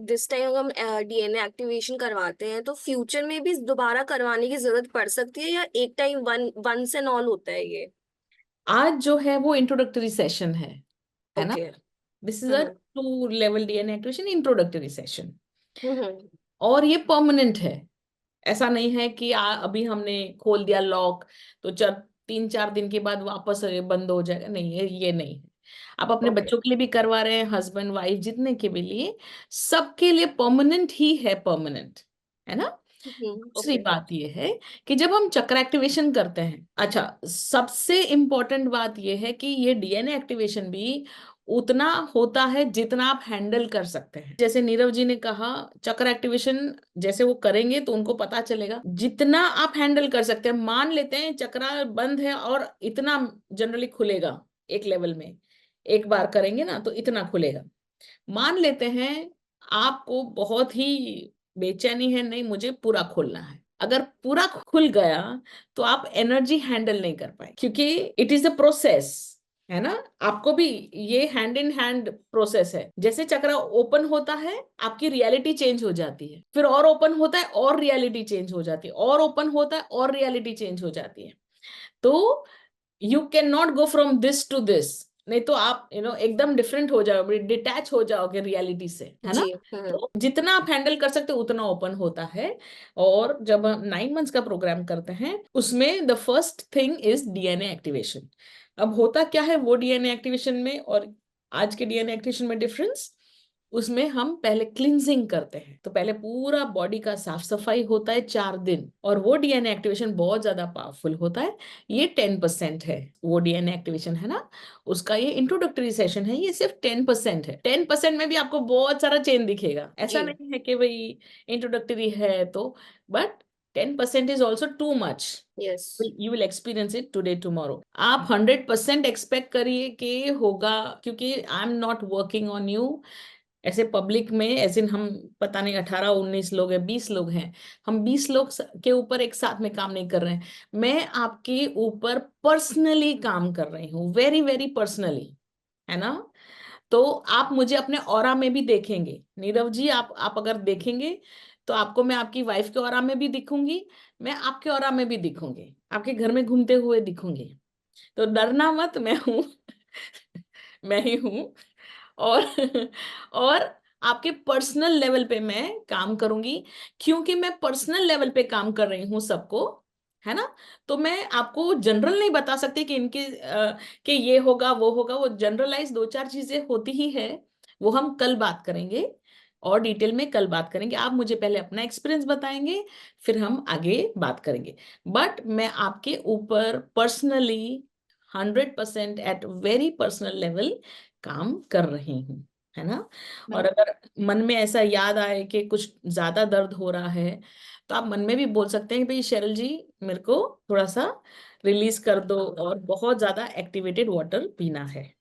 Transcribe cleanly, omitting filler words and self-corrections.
This time अगर हम DNA activation करवाते हैं तो फ्यूचर में भी दोबारा करवाने की जरूरत पड़ सकती है, या एक टाइम वंस एंड ऑल होता है ये? आज जो है वो इंट्रोडक्टरी सेशन है ना? Okay. This is a hmm. 2 level DNA activation introductory session, hmm. और ये परमानेंट है। ऐसा नहीं है कि अभी हमने खोल दिया लॉक तो 3-4 दिन के बाद वापस ये बंद हो जाएगा, नहीं है, ये नहीं है। आप अपने ओके। बच्चों के लिए भी करवा रहे हैं, हस्बैंड वाइफ जितने के भी लिए, सबके लिए परमानेंट ही है, परमानेंट, है ना? दूसरी ओके। बात ये है कि जब हम चक्र एक्टिवेशन करते हैं, अच्छा, सबसे इंपॉर्टेंट बात ये है कि ये डीएनए एक्टिवेशन भी उतना होता है जितना आप हैंडल कर सकते हैं। जैसे नीरव जी ने कहा, चक्र एक्टिवेशन जैसे वो करेंगे तो उनको पता चलेगा जितना आप हैंडल कर सकते हैं। मान लेते हैं चक्र बंद है और इतना जनरली खुलेगा एक लेवल में, एक बार करेंगे ना तो इतना खुलेगा। मान लेते हैं आपको बहुत ही बेचैनी है, नहीं मुझे पूरा खोलना है, अगर पूरा खुल गया तो आप एनर्जी हैंडल नहीं कर पाए, क्योंकि इट इज अ प्रोसेस, है ना? आपको भी ये हैंड इन हैंड प्रोसेस है। जैसे चक्र ओपन होता है आपकी रियलिटी चेंज हो जाती है, फिर और ओपन होता है और रियलिटी चेंज हो जाती है, और ओपन होता है और रियलिटी चेंज हो जाती है। तो you can not go from this to this, नहीं तो आप एकदम डिफरेंट हो जाओगे, डिटैच हो जाओगे रियलिटी से, है ना? जी। तो जितना आप हैंडल कर सकते हो उतना ओपन होता है। और जब हम 9 मंथ्स का प्रोग्राम करते हैं उसमें the first thing is DNA activation. अब होता क्या है वो डीएनए एक्टिवेशन में और आज के डीएनए एक्टिवेशन में डिफरेंस, उसमें हम पहले क्लिनजिंग करते हैं, तो पहले पूरा बॉडी का साफ सफाई होता है 4 दिन, और वो डीएनए एक्टिवेशन बहुत ज्यादा पावरफुल होता है। ये 10% है वो डीएनए एक्टिवेशन, है ना? उसका ये इंट्रोडक्टरी सेशन है, ये सिर्फ 10% है। 10% में भी आपको बहुत सारा चेंज दिखेगा, ऐसा जी। नहीं है कि भाई इंट्रोडक्टरी है तो, but 10% is also too much. Yes. You will experience it today tomorrow. आप 100% एक्सपेक्ट करिए कि होगा, क्योंकि I am not working on you ऐसे पब्लिक में, ऐसे हम पता नहीं 18-19 लोग हैं, 20 लोग हैं, हम 20 लोग के ऊपर एक साथ में काम नहीं कर रहे हैं। मैं आपके ऊपर पर्सनली काम कर रही हूँ, वेरी वेरी पर्सनली, है ना? तो आप मुझे अपने ऑरा में भी देखेंगे, नीरव जी, आप अगर देखेंगे तो आपको मैं आपकी वाइफ के ऑरा में भी दिखूंगी, मैं आपके ऑरा में भी दिखूंगी, आपके घर में घूमते हुए दिखूंगी। तो डरना मत, मैं हूं मैं ही हूं। और और आपके पर्सनल लेवल पे मैं काम करूंगी, क्योंकि मैं पर्सनल लेवल पे काम कर रही हूँ सबको, है ना? तो मैं आपको जनरल नहीं बता सकती कि कि ये होगा वो होगा, वो जनरलाइज 2-4 चीजें होती ही है, वो हम कल बात करेंगे, और डिटेल में कल बात करेंगे। आप मुझे पहले अपना एक्सपीरियंस बताएंगे, फिर हम आगे बात करेंगे। बट मैं आपके ऊपर personally 100% at very personal level काम कर रही हूँ, है ना? और अगर मन में ऐसा याद आए कि कुछ ज्यादा दर्द हो रहा है तो आप मन में भी बोल सकते हैं, भाई शेरल जी, मेरे को थोड़ा सा रिलीज कर दो और बहुत ज्यादा एक्टिवेटेड वाटर पीना है।